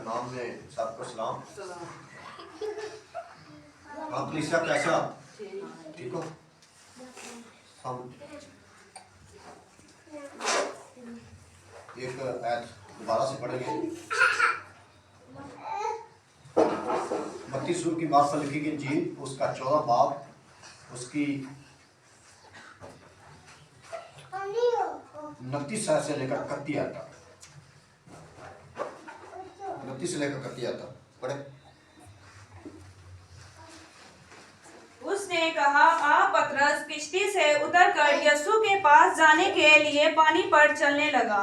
नाम में सबको सलाम। आप कलीसिया कैसे आप ठीक हो? हम एक आयत दोबारा से पढ़ेंगे। 32 सूर की मार्फत लिखी गई इंजील, उसका 14 बाब, उसकी 29 से लेकर 31 आयत तक, 29 से लेकर 31 आयत तक पढ़े। उसने कहा, आप पतरस किश्ती से उतरकर यीशु के पास जाने के लिए पानी पर चलने लगा,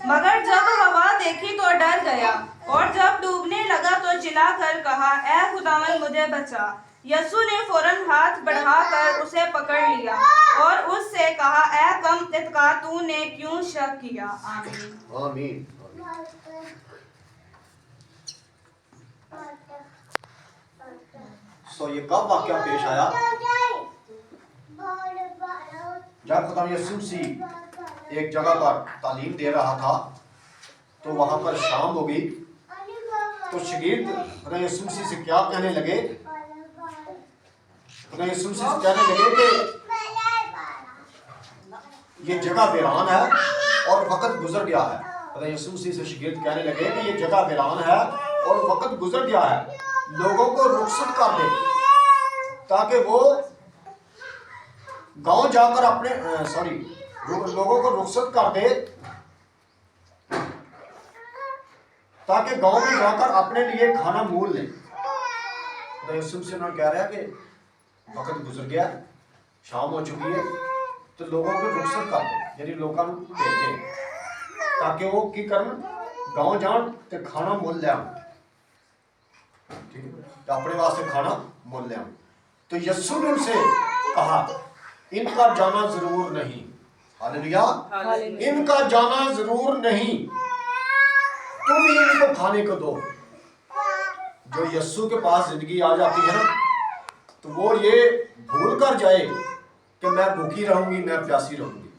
मगर जब हवा देखी तो डर गया, और जब डूबने लगा तो चिल्लाकर कहा, ऐ खुदावंद मुझे बचा। यीशु ने फौरन हाथ बढ़ाकर उसे पकड़ लिया और उससे कहा, ऐ कम इत्का, तूने क्यों शक किया? आमीन। आमीन। सो ये कब वाकया पेश आया? जब खुदा यीशु मसीह एक जगह पर तालीम दे रहा था, तो वहां पर शाम हो गई। तो शागिर्द खुदा यीशु मसीह से क्या कहने लगे? खुदा यीशु मसीह से कहने लगे कि ये जगह वीरान है और वक्त गुजर गया है। खुदा यीशु मसीह से शागिर्द कहने लगे कि ये जगह वीरान है और वक्त गुजर गया है, लोगों को रुखसत कर दे ताकि वो गांव जाकर अपने लोगों को रुखसत कर दे ताकि गांव में जाकर अपने लिए खाना मोल ले। तो यीशु से उन्होंने कह रहा है कि वक्त गुजर गया, शाम हो चुकी है, तो लोगों को रुखसत कर दे, यानी लोगों को भेजे ताकि वो की करन गांव जान ते खाना मोल ले आन, ठीक है, तो अपने वास्ते खाना मोल ले आन। तो यीशु ने उनसे कहा, इनका जाना जरूर नहीं। हालेलुया। इनका जाना जरूर नहीं, तुम ही इनको खाने को दो। जो यीशु के पास जिंदगी आ जाती है ना, तो वो ये भूल कर जाए कि मैं भूखी रहूंगी, मैं प्यासी रहूंगी।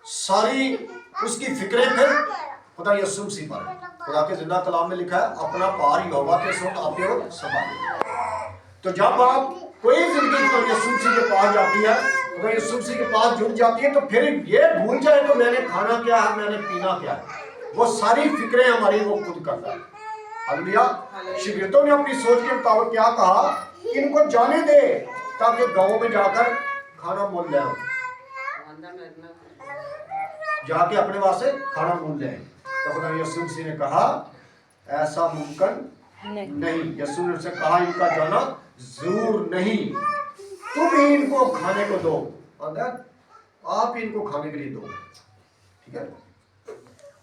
सारी उसकी फिक्रें फिर खुदा यीशु मसीह पर है। खुदा के जिंदा कलाम में लिखा है, अपना पार यहोवा के संग आपे हो संभाले। तो जब आप कोई जिंदगी खुदा यीशु मसीह के पास जाती है, खुदा यीशु मसीह के पास जुड़ जाती है, तो फिर ये भूल जाए तो मैंने खाना क्या है, मैंने पीना क्या है, वो सारी फिक्रें हमारी वो खुद करता है। हालेलुया। शागिर्दों ने अपनी सोच के मुताबिक क्या कहा, इनको जाने दे ताकि गांव में जाकर खाना मोल ले आओ, जाके अपने वास्ते खाना मोल ले आए। तो खुदा यीशु मसीह ने कहा, ऐसा मुमकिन नहीं। यीशु ने उनसे कहा, इनका जाना जरूर नहीं, तुम ही इनको खाने को दो, आप इनको खाने के लिए दो, ठीक है।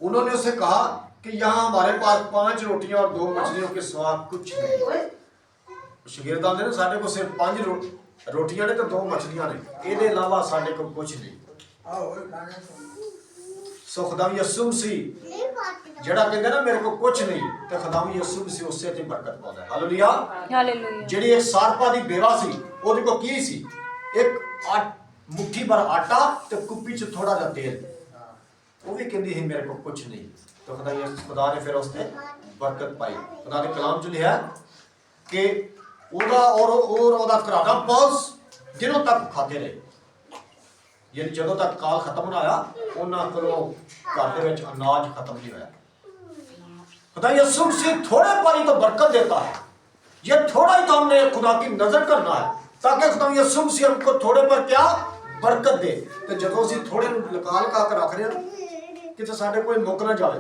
उन्होंने उससे कहा कि यहाँ हमारे पास 5 रोटियां और 2 मछलियों के सिवा कुछ नहीं। शागिर्दां ने साढ़े को सिर्फ 5 रोटियां ने तो 2 मछलियां ने, इसके अलावा साढ़े को कुछ नहीं। सो खुदा यीशु मसीह ਜਿਹੜਾ ਕਹਿੰਦਾ ਨਾ ਮੇਰੇ ਕੋ ਕੁਝ ਨਹੀਂ, ਤੇ ਖੁਦਾਵੰਦ ਯਿਸੂ ਮਸੀਹ ਉਸੇ ਤੇ ਬਰਕਤ ਪਾਉਂਦਾ ਹੈ। ਹਾਲੇਲੂਇਆ। ਹਾਲੇਲੂਇਆ। ਜਿਹੜੀ ਇੱਕ ਸਾਰਪਾ ਦੀ ਬੇਵਾ ਸੀ, ਉਹਦੇ ਕੋ ਕੀ ਸੀ? ਇੱਕ ਮੁੱਠੀ ਭਰ ਆਟਾ ਤੇ ਕੁੱਪੀ ਚ ਥੋੜਾ ਜਿਹਾ ਤੇਲ। ਉਹ ਵੀ ਕਹਿੰਦੀ ਸੀ ਮੇਰੇ ਕੋ ਕੁਝ ਨਹੀਂ, तो खुदा ने फिर उसने बरकत पाई। खुदा के कलाम च लिखा कि ओदा और ओदा घराना बहुत दिनों तक खाते रहे, यानी जदों तक काल खत्म ना आया उन्होंने कोलों घर दे विच अनाज खत्म नहीं होया। खुदा यीशु मसीह थोड़े पर ही तो बरकत देता है, ये थोड़ा ही तो हमने खुदा की नजर करना है ताकि खुदा यीशु मसीह हमको थोड़े पर क्या बरकत दे। तो जदों असीं थोड़े लका लका के रख रहे हैं कि साढ़े कोई मुक ना जाए,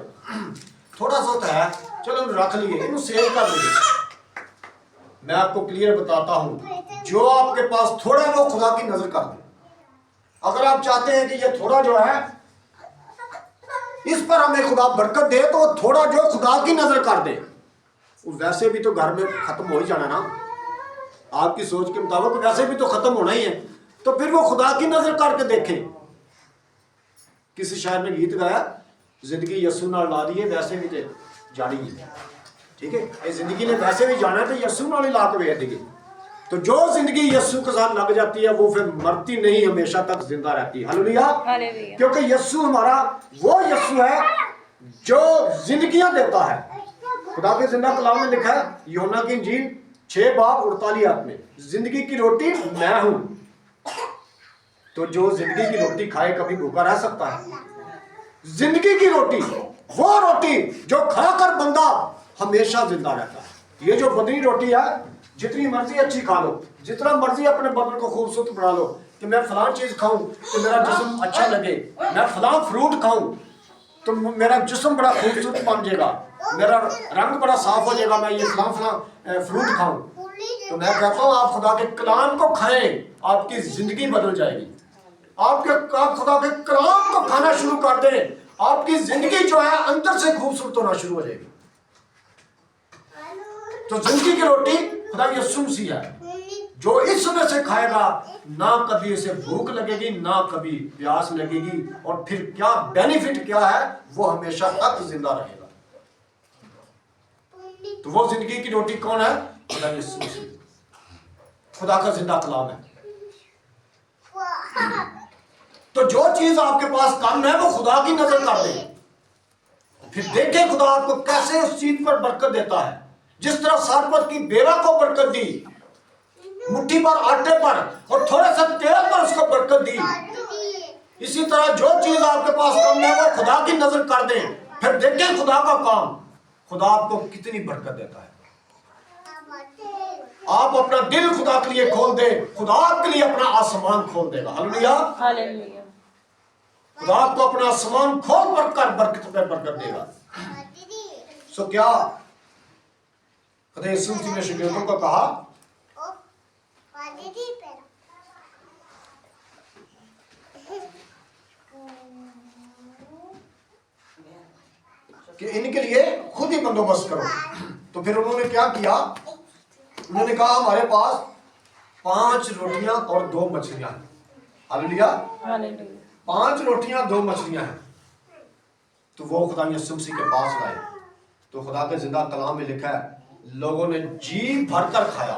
थोड़ा सा तो है, चलो रख लिए, इन्हें सेव कर लिए। मैं आपको क्लियर बताता हूं, जो आपके पास थोड़ा है वो खुदा की नजर कर दे। अगर आप चाहते हैं कि ये थोड़ा जो है इस पर हमें खुदा बरकत दे, तो थोड़ा जो खुदा की नजर कर दे, वैसे भी तो घर में खत्म हो ही जाना ना, आपकी सोच के मुताबिक वैसे भी तो खत्म होना ही है, तो फिर वो खुदा की नजर करके देखे। किसी शायर ने गीत गाया, जिंदगी यीशु नाल ला दी है वैसे भी तो जानी है, ठीक है, ये जिंदगी ने वैसे भी जाना है तो यीशु नाल ही ला के भेज देगी। तो जो जिंदगी यीशु के साथ लग जाती है वो फिर मरती नहीं, हमेशा तक जिंदा रहती है। हालेलुया। क्योंकि यीशु हमारा वो यीशु है जो जिंदगियां देता है। खुदा के जिंदा कलाम में लिखा है यूहन्ना की इंजील 6:48 में, जिंदगी की रोटी मैं हूं। तो जो जिंदगी की रोटी खाए कभी भूखा रह सकता है? जिंदगी की रोटी, वो रोटी जो खाकर बंदा हमेशा जिंदा रहता है। ये जो बदनी रोटी है, जितनी मर्जी अच्छी खा लो, जितना मर्जी अपने बदन को खूबसूरत बना लो कि मैं फलां चीज खाऊं तो मेरा जिस्म अच्छा लगे, मैं फलां फ्रूट खाऊं तो मेरा जिस्म बड़ा खूबसूरत बन जाएगा, मेरा रंग बड़ा साफ हो जाएगा, मैं ये फलां फलां फ्रूट खाऊं। तो मैं कहता हूं आप खुदा के कलाम को खाएं, आपकी जिंदगी बदल जाएगी। आप खुदा के कलाम को खाना शुरू कर दें, आपकी जिंदगी जो है अंदर से खूबसूरत होना शुरू हो जाएगी। तो जिंदगी की रोटी खुदा यीशु मसीह है, जो इस समय से खाएगा ना कभी उसे भूख लगेगी, ना कभी प्यास लगेगी, और फिर क्या बेनिफिट क्या है, वो हमेशा तक जिंदा रहेगा। तो वो जिंदगी की रोटी कौन है? खुदा यीशु मसीह, खुदा का जिंदा कलाम है। तो जो चीज आपके पास कम है वो खुदा की नजर कर दे, फिर देखें खुदा आपको कैसे उस चीज पर बरकत देता है। जिस तरह सारपत की बेवा को बरकत दी, मुट्ठी पर आटे पर और थोड़े से तेल पर उसको बरकत दी, इसी तरह जो चीज आपके पास कम है वो खुदा की नजर कर दें, फिर देखें खुदा का काम, खुदा आपको कितनी बरकत देता है। आप अपना दिल खुदा के लिए खोल दे, खुदा आपके लिए अपना आसमान खोल देगा। Hallelujah, hallelujah. खुदा आपको अपना आसमान खोल कर बरकत पे बरकत देगा। सो क्या खुदा यीशु मसीह ने शिगिर्दों को कहा कि इनके लिए खुद ही बंदोबस्त करो। तो फिर उन्होंने क्या किया? उन्होंने कहा हमारे पास 5 रोटियां और 2 मछलियां हैं। हालेलुया, 5 रोटियां 2 मछलियां हैं। तो वो खुदा यीशु मसीह के पास लाए। तो खुदा के जिंदा कलाम में लिखा है लोगों ने जी भरकर खाया,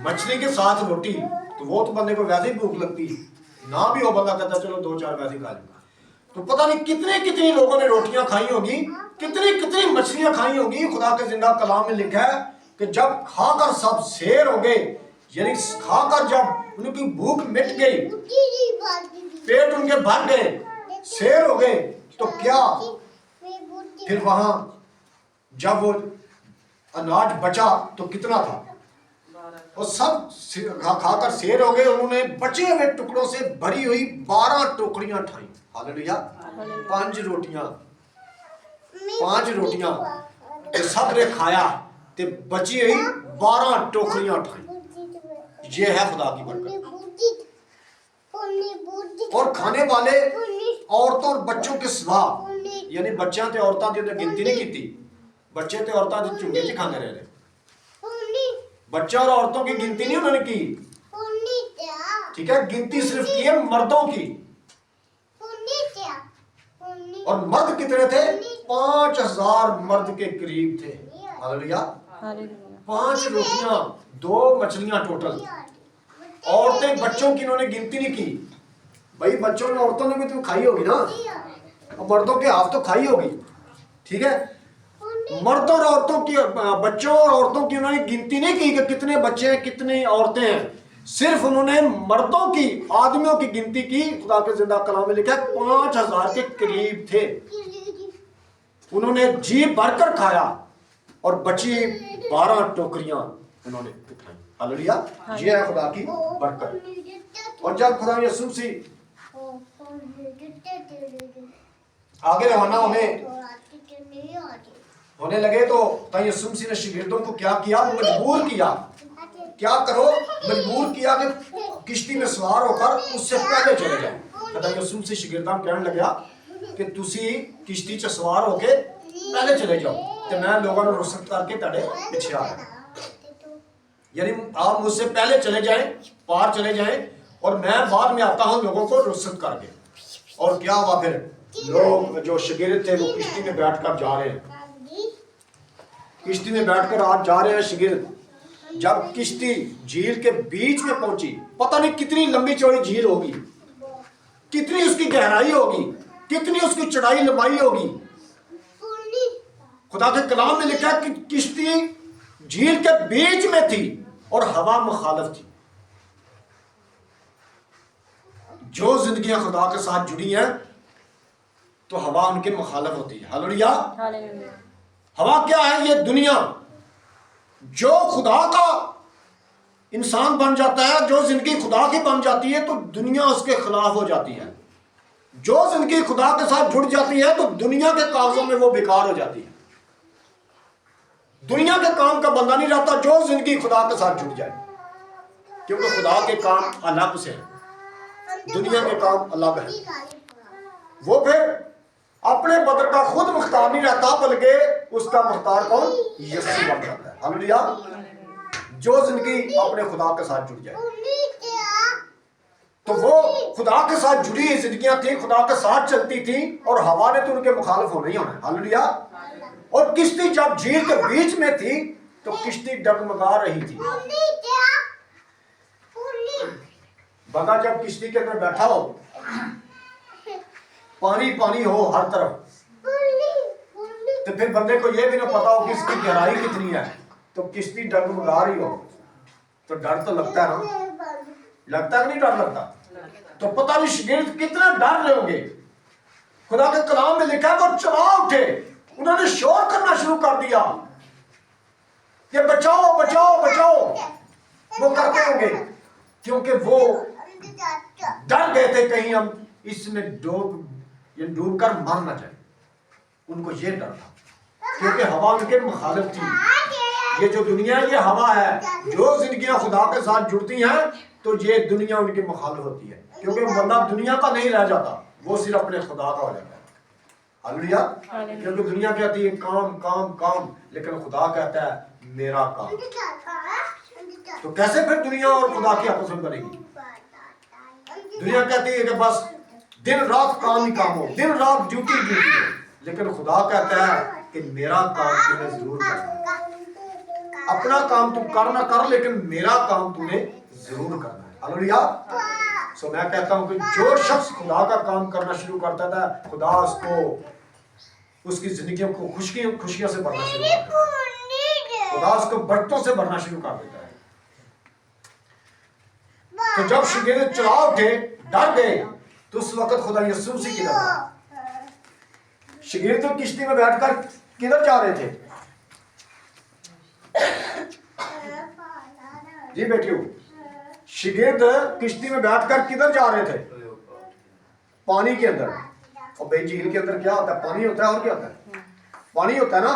मछली के साथ रोटी। तो वो तो बंदे को वैसे ही भूख लगती, ना भी हो बंदा कहता चलो 2-4 वैसे खा लूंगा। तो पता नहीं कितने कितनी लोगों ने रोटियां खाई होगी, कितनी कितनी मछलियां खाई होगी। खुदा के जिंदा कलाम में लिखा है कि जब खाकर सब शेर हो गए, यानी खाकर जब उनकी भूख मिट गई, पेट उनके भर गए, शेर हो गए, तो क्या फिर वहां जब वो अनाज बचा तो कितना था? और सब खाकर शेर हो गए। उन्होंने बचे हुए टुकड़ों से भरी हुई 12 टोकरियां उठाई। हालेलुया, 5 रोटियां तो सब ने खाया, ते बची हुई 12 टोकरियां उठाई। ये है खुदा की बरकत। और खाने वाले औरतों और बच्चों के सिवा, यानी बच्चों ते औरतां दी गिनती नहीं की, बच्चे ते औरतां दी झुंडे च खाते रहे। बच्चों और औरतों की गिनती नहीं उन्होंने की, ठीक है, गिनती सिर्फ की है मर्दों की। और मर्द कितने थे? 5000 मर्द के करीब थे। हालेलुया, 5 रोटियां 2 मछलियां टोटल। औरतें बच्चों की इन्होंने गिनती नहीं की। भाई बच्चों ने औरतों ने भी तो खाई होगी ना, और मर्दों के हाथ तो खाई होगी, ठीक है। मर्दों और औरतों की, बच्चों और औरतों की उन्होंने गिनती नहीं की कि कितने बच्चे हैं कितनी औरतें हैं, सिर्फ उन्होंने मर्दों की, आदमियों की गिनती की। खुदा के जिंदा कलाम में लिखा है 5000 के करीब थे। उन्होंने जी भरकर खाया और बची 12 टोकरियां उन्होंने उठाई। हालेलुया, ये है खुदा की बरकत। और जब खुदा यीशु मसीह आगे रवाना होने लगे तो यीशु मसीह ने शिगिर्दों को क्या किया? मजबूर किया। क्या करो? मजबूर किया कि किश्ती में सवार होकर उससे पहले चले जाओ। खुदा यीशु मसीह शिगिर्दां कहने लगा कि तुसी किश्ती च सवार होके पहले चले जाओ तो मैं लोगों को रुखसत करके तेरे पीछे आ गया। यानी आप मुझसे पहले चले जाएं, पार चले जाएं, और मैं बाद में आता हूं लोगों को रुखसत करके। और क्या हुआ फिर? लोग जो शिगिर्द थे वो किश्ती में बैठकर जा रहे हैं, किश्ती में बैठकर आज जा रहे हैं शिगिर्द। जब किश्ती झील के बीच में पहुंची, पता नहीं कितनी लंबी चौड़ी झील होगी, कितनी उसकी गहराई होगी, कितनी उसकी चढ़ाई लंबाई होगी। खुदा के कलाम में लिखा है कि किश्ती झील के बीच में थी और हवा मुखालिफ थी। जो जिंदगियां खुदा के साथ जुड़ी हैं तो हवा उनके मुखालिफ होती है। हालेलुया। हवा क्या है? ये दुनिया जो खुदा का इंसान बन जाता है, जो जिंदगी खुदा की बन जाती है तो दुनिया उसके खिलाफ हो जाती है। जो जिंदगी खुदा के साथ जुड़ जाती है तो दुनिया के कागजों में वो बेकार हो जाती है। दुनिया के काम का बंदा नहीं रहता जो जिंदगी खुदा के साथ जुड़ जाए, क्योंकि खुदा के काम अलग से हैं, दुनिया के काम अलग है। वो फिर अपने बदर का खुद मुख्तार नहीं रहता, बल्कि उसका मुख्तार कौन? यीशु बन जाता है। हालेलुया। जो जिंदगी अपने खुदा के साथ जुड़ जाए तो वो खुदा के साथ जुड़ी जिंदगियां थी, खुदा के साथ चलती थी और हवा ने तो उनके मुखालिफ होना ही होना। हालेलुया। और किश्ती जब झील के बीच में थी तो किश्ती डगमगा रही थी। बंदा जब किश्ती के अंदर बैठा हो, पानी पानी हो हर तरफ, तो फिर बंदे को यह भी ना पता हो कि इसकी गहराई कितनी है, तो किश्ती डगमगा रही हो तो डर तो लगता है ना? लगता कि नहीं डर लगता? तो पता नहीं शागिर्द कितना डर रहे होंगे। खुदा के कलाम में लिखा है वो चला उठे, उन्होंने शोर करना शुरू कर दिया कि बचाओ बचाओ बचाओ। वो करते होंगे क्योंकि वो डर गए थे कहीं हम इसमें डूब कर मर ना जाए। उनको ये डर था क्योंकि हवा उनके मुखालिफ थी। ये जो दुनिया है ये हवा है। जो जिंदगियां खुदा के साथ जुड़ती हैं तो ये दुनिया उनके मुखालिफ होती है, क्योंकि बंदा दुनिया का नहीं रह जाता, वो सिर्फ अपने खुदा का हो जाता है। हालेलुया। क्योंकि दुनिया कहती है काम काम काम, लेकिन खुदा कहता है मेरा काम। तो कैसे फिर दुनिया और खुदा की आपस में बनेगी? दुनिया कहती है कि बस दिन रात काम ही काम हो, दिन रात ड्यूटी ड्यूटी हो, लेकिन खुदा कहता है कि मेरा काम तूने जरूर करना। अपना काम तू कर ना कर, लेकिन मेरा काम तूने जरूर करना है। हालेलुया। सो मैं कहता हूं कि जो शख्स खुदा का काम करना शुरू करता था, खुदा उसको उसकी जिंदगी को खुशियों से भरना शुरू कर देता है। खुदा उसको बरकतों से भरना शुरू कर देता है। तो जब शागिर्द चला उठे, डर गए, तो उस वक्त खुदा यीशु मसीह किधर था? शागिर्द तो किश्ती में बैठकर किधर जा रहे थे? जी बेटियों, शागिर्द किश्ती में बैठकर किधर जा रहे थे? पानी के अंदर। और भाई झील के अंदर क्या होता है? पानी होता है। और क्या होता है? पानी होता है ना।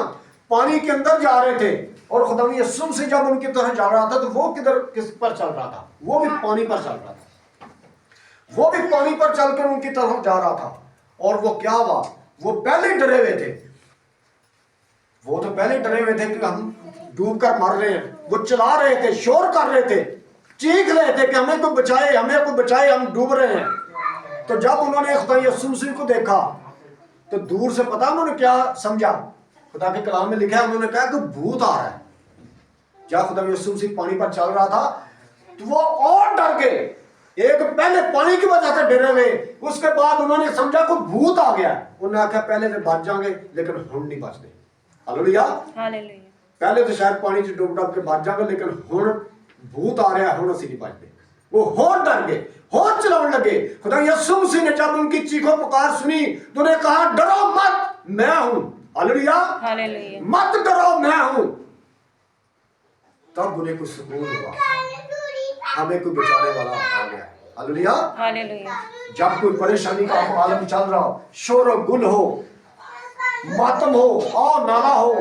पानी के अंदर जा रहे थे और खुदा यीशु मसीह जब उनकी तरफ जा रहा था तो वो किधर किस पर चल रहा था? वो भी पानी पर चल रहा था। वो भी पानी पर चलकर उनकी तरफ जा रहा था। और वो क्या हुआ? वो पहले डरे हुए थे। वो तो पहले डरे हुए थे कि हम डूब कर मर रहे हैं। वो चला रहे थे, शोर कर रहे थे, चीख रहे थे कि हमें कोई बचाए, हमें कोई बचाए, हम डूब रहे हैं। तो जब उन्होंने खुदा यीशु मसीह को देखा तो दूर से पता उन्होंने क्या समझा? खुदा के कलाम में लिखा है, उन्होंने कहा कि भूत आ रहा है। जब खुदा यीशु मसीह पानी पर चल रहा था तो वो और डर गए। एक पहले पानी की वजह से डरे हुए, उसके बाद उन्होंने समझा कि भूत आ गया। उन्होंने आखिया पहले तो बच जाएंगे, लेकिन हम नहीं बचते। हालेलुया। पहले तो शायद पानी से डूब के बच जाएंगे, लेकिन हुण भूत आ रहा है, हुण असं नहीं बचते। वो होर डर गए, होर चिल्लाने लगे। खुदा यीशु मसीह ने जब उनकी चीखों पुकार सुनी तो उन्हें कहा डरो मत, मैं हूं। हालेलुया। मत डरो, मैं हूं। तब उन्हें कुछ सुकून हुआ, हमें कोई बचाने वाला आ गया। हालेलुया। जब कोई परेशानी का आलम चल रहा हो, शोर और गुल हो, मातम हो, और नाला हो,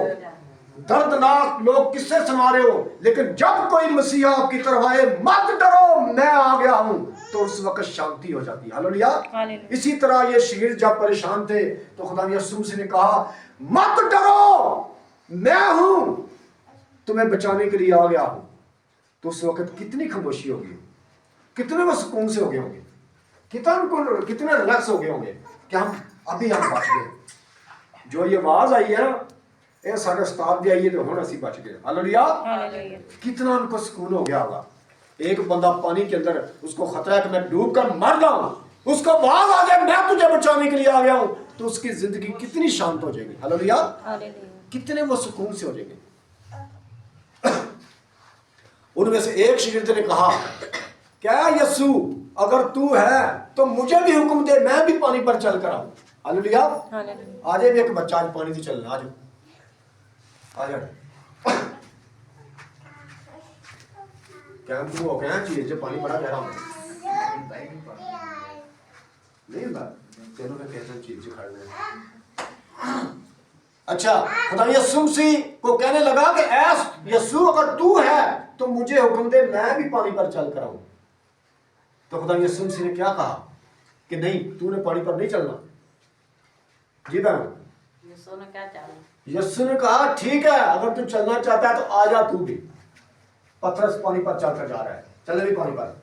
दर्दनाक लोग किस्से सुना रहे हो, लेकिन जब कोई मसीहा आपकी तरफ आए, मत डरो मैं आ गया हूं, तो उस वक्त शांति हो जाती है। हालेलुया। इसी तरह ये शागिर्द जब परेशान थे तो खुदा यीशु मसीह ने कहा मत डरो, मैं हूं, तुम्हें बचाने के लिए आ गया हूं। तो उस वक्त कितनी खामोशी होगी, कितने वो सुकून से हो गए होंगे, कितने रिलैक्स हो गए होंगे कि हम अभी हम बच गए। जो ये आवाज आई है ना, ये साढ़े उस्ताद दी आई है तो हुण असीं बच गए। हालेलुया। कितना उनको सुकून हो गया होगा। एक बंदा पानी के अंदर, उसको खतरा है कि मैं डूब कर मर जाऊं, उसको आवाज आ जाए मैं तुझे बचाने के लिए आ गया हूं, तो उसकी जिंदगी कितनी शांत हो जाएगी। हालेलुया, कितने वो सुकून से हो जाएंगे। उनमें से एक शागिर्द ने कहा, क्या यीशु अगर तू है तो मुझे भी हुक्म दे, मैं भी पानी पर चल कर आऊं। हालेलुया, आज भी एक बच्चा आज पानी से चलना, आज क्या तू हो गया चीज जो पानी बड़ा गहरा होता नहीं बात तेनों में कैसे चीज खा रहे। अच्छा, खुदा यीशु मसीह को कहने लगा कि ऐस यीशु अगर तू है तो मुझे हुक्म दे, मैं भी पानी पर चल कर आऊं। तो खुदा यीशु मसीह ने क्या कहा कि नहीं, तूने पानी पर नहीं चलना। जी बहन, यीशु ने क्या कहा? यीशु ने कहा ठीक है, अगर तू चलना चाहता है तो आ जा तू भी। पतरस पानी पर चलकर जा रहा है, चले भी पानी पर,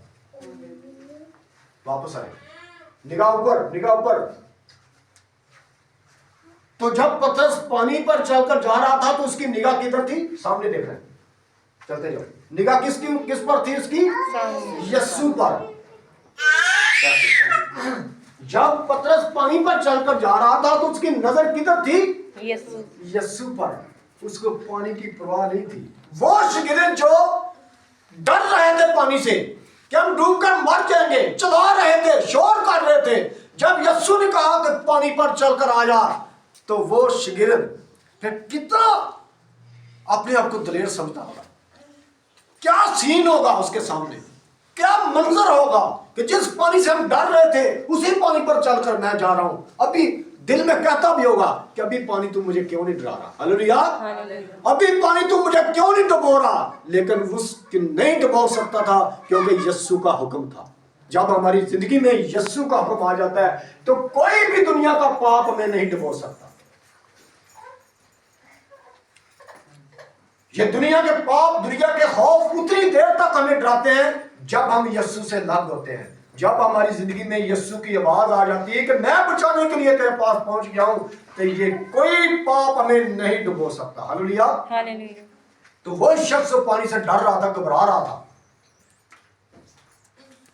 वापस आए, निगाह ऊपर, निगाह ऊपर। तो जब पतरस पानी पर चलकर जा रहा था तो उसकी निगाह किधर थी? सामने देख रहे हैं, चलते जाओ। निगाह किस पर थी उसकी? यीशु पर। जब पतरस पानी पर चलकर जा रहा था तो उसकी नजर किधर थी? यीशु पर। उसको पानी की परवाह नहीं थी। वो शागिर्द जो डर रहे थे पानी से कि हम डूबकर मर जाएंगे, चला रहे थे, शोर कर रहे थे, जब यीशु ने कहा कि पानी पर चलकर आ जा, तो वो शागिर्द फिर कितना अपने आप को दलेर समझता होगा। क्या सीन होगा उसके सामने, क्या मंजर होगा कि जिस पानी से हम डर रहे थे उसी पानी पर चलकर मैं जा रहा हूं। अभी दिल में कहता भी होगा कि अभी पानी तू मुझे क्यों नहीं डरा रहा। हालेलुया, अभी पानी तू मुझे क्यों नहीं डुबो रहा। लेकिन उसकी नहीं डुबो सकता था क्योंकि यीशु का हुक्म था। जब हमारी जिंदगी में यीशु का हुक्म आ जाता है तो कोई भी दुनिया का पाप हमें नहीं डुबो सकता। ये दुनिया के पाप, दुनिया के खौफ उतनी देर तक हमें डराते हैं जब हम यीशु से लग होते हैं। जब हमारी जिंदगी में यीशु की आवाज आ जाती है कि मैं बचाने के लिए तेरे पास पहुंच गया हूं, तो ये कोई पाप हमें नहीं डुबो सकता। हालेलुया। तो वो शख्स पानी से डर रहा था, घबरा रहा था,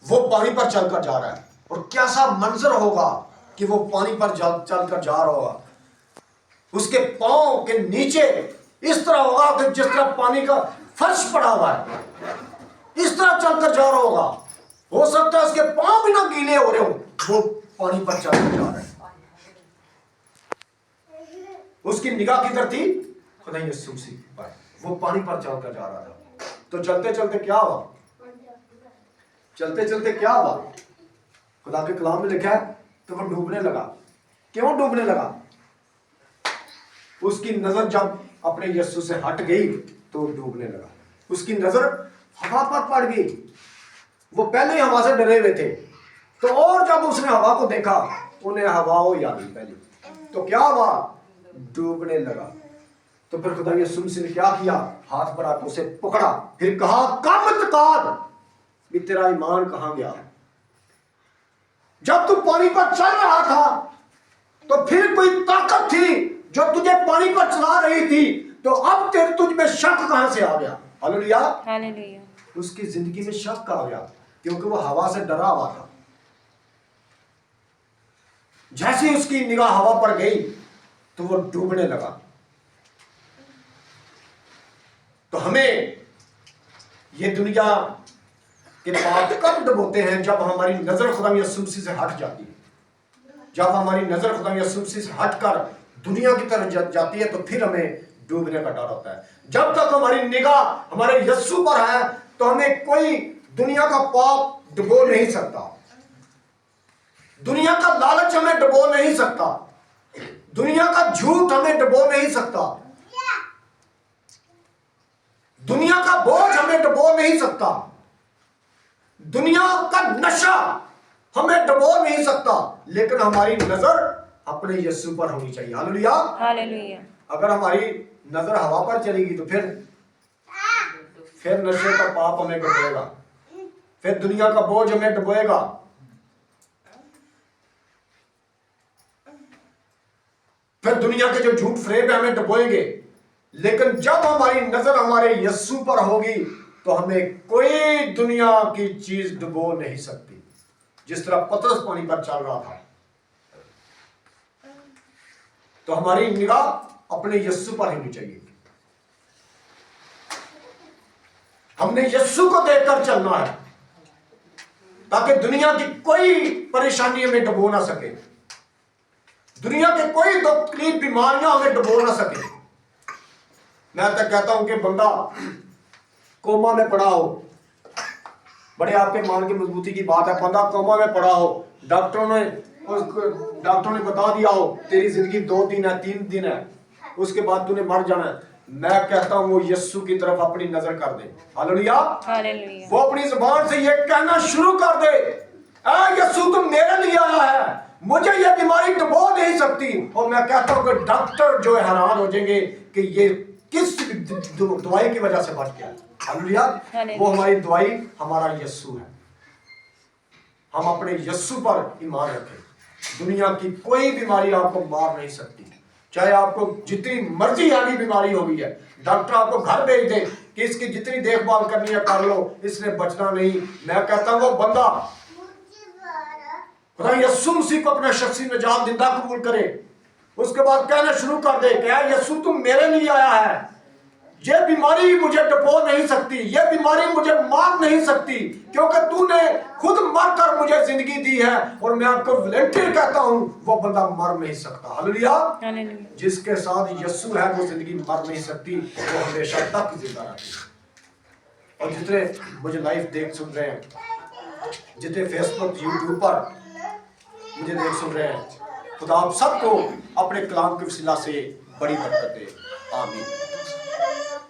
वो पानी पर चलकर जा रहा है। और कैसा मंजर होगा कि वो पानी पर चलकर जा रहा होगा, उसके पांव के नीचे इस तरह होगा कि जिस तरह पानी का फर्श पड़ा हुआ है, इस तरह चलकर जा रहा होगा। हो सकता है उसके पांव भी ना गीले हो रहे हो, वो पानी पर चलकर जा रहा है। उसकी निगाह किधर थी? खुदा यीशु मसीह पर। वो पानी पर चलकर जा रहा था। तो चलते चलते क्या हुआ? चलते चलते क्या हुआ? खुदा के कलाम में लिखा है तो वो डूबने लगा। क्यों डूबने लगा? उसकी नजर जब अपने यीशु से हट गई तो डूबने लगा। उसकी नजर हवा पर पड़ गई। वो पहले ही हवा से डरे हुए थे, तो और जब उसने हवा को देखा, उन्हें हवा हो याद आई पहले, तो क्या हुआ? डूबने लगा। तो फिर खुदा यीशु मसीह ने क्या किया? हाथ बढ़ा के उसे पकड़ा, फिर कहा, कम तकाद भी तेरा ईमान कहां गया? जब तू पानी पर चल रहा था तो फिर कोई ताकत थी जो तुझे पानी पर चला रही थी, तो अब तेरे तुझ में शक कहां से आ गया? Hallelujah, hallelujah. उसकी जिंदगी में शक आ गया क्योंकि वो हवा से डरा हुआ था। जैसे ही उसकी निगाह हवा पर गई तो वो डूबने लगा। तो हमें ये दुनिया के पाप कब डुबोते हैं? जब हमारी नजर खुदा यीशु मसीह से हट जाती है। जब हमारी नजर खुदा यीशु मसीह से हटकर दुनिया की तरफ जाती है तो फिर हमें डूबने का डर होता है। जब तक हमारी निगाह हमारे यीशु पर है तो हमें कोई दुनिया का पाप डुबो नहीं सकता, दुनिया का लालच हमें डुबो नहीं सकता, दुनिया का झूठ हमें डुबो नहीं सकता, दुनिया का बोझ हमें डुबो नहीं सकता, दुनिया का नशा हमें डुबो नहीं सकता। लेकिन हमारी नजर अपने यीशु पर होनी चाहिए। Hallelujah, hallelujah. अगर हमारी नजर हवा पर चलेगी तो फिर नशे का पाप हमें डुबोएगा, फिर दुनिया का बोझ हमें डुबोएगा, फिर दुनिया के जो झूठ फरेब है हमें डुबोएंगे। लेकिन जब हमारी नजर हमारे यीशु पर होगी तो हमें कोई दुनिया की चीज डुबो नहीं सकती। जिस तरह पतरस पानी पर चल रहा था। तो हमारी निगाह अपने यीशु पर होनी चाहिए। हमने यीशु को देखकर चलना है ताकि दुनिया की कोई परेशानी हमें डुबो ना सके, दुनिया के कोई तकलीफ बीमारियां हमें डुबो ना सके। मैं तो कहता हूं कि बंदा कोमा में पड़ा हो, बड़े आपके मान की मजबूती की बात है, बंदा कोमा में पड़ा हो, डॉक्टरों ने बता दिया हो तेरी जिंदगी 2 दिन है 3 दिन है, उसके बाद तूने मर जाना है। मैं कहता हूं वो यीशु की तरफ अपनी नजर कर दे। हालेलुया। वो अपनी जुबान से ये कहना शुरू कर दे, ऐ यीशु तुम मेरे लिए आया है, मुझे ये बीमारी डुबो नहीं सकती। और मैं कहता हूं कि डॉक्टर जो है हैरान हो जाएंगे कि ये किस दवाई की वजह से बच गया। हालेलुया। वो हमारी दवाई हमारा यीशु है। हम अपने यीशु पर ईमान रखें। दुनिया की कोई बीमारी आपको मार नहीं सकती, चाहे आपको जितनी मर्जी हैवी बीमारी हो गई है, डॉक्टर आपको घर भेज दे कि इसकी जितनी देखभाल करनी है कर लो, इसने बचना नहीं। मैं कहता हूं वो बंदा खुदा यीशु मसीह को अपना शख्सी निजात जिंदा कबूल करे, उसके बाद कहना शुरू कर दे कि यार यीशु तुम मेरे लिए आया है, ये बीमारी मुझे डुबो नहीं सकती, ये बीमारी मुझे मार नहीं सकती, क्योंकि तूने खुद मर कर मुझे जिंदगी दी है। और मैं आपको वॉलंटियर कहता हूं वो बंदा मर नहीं सकता। हालेलुया। जिसके साथ यीशु है वो जिंदगी मर नहीं सकती, वो हमेशा तक जिंदा रहती है। और जितने मुझे लाइव देख सुन रहे हैं, जितने फेसबुक यूट्यूब पर मुझे देख सुन रहे हैं, खुदा आप सबको अपने कलाम के वसीला से बड़ी बरकत दे। आमीन।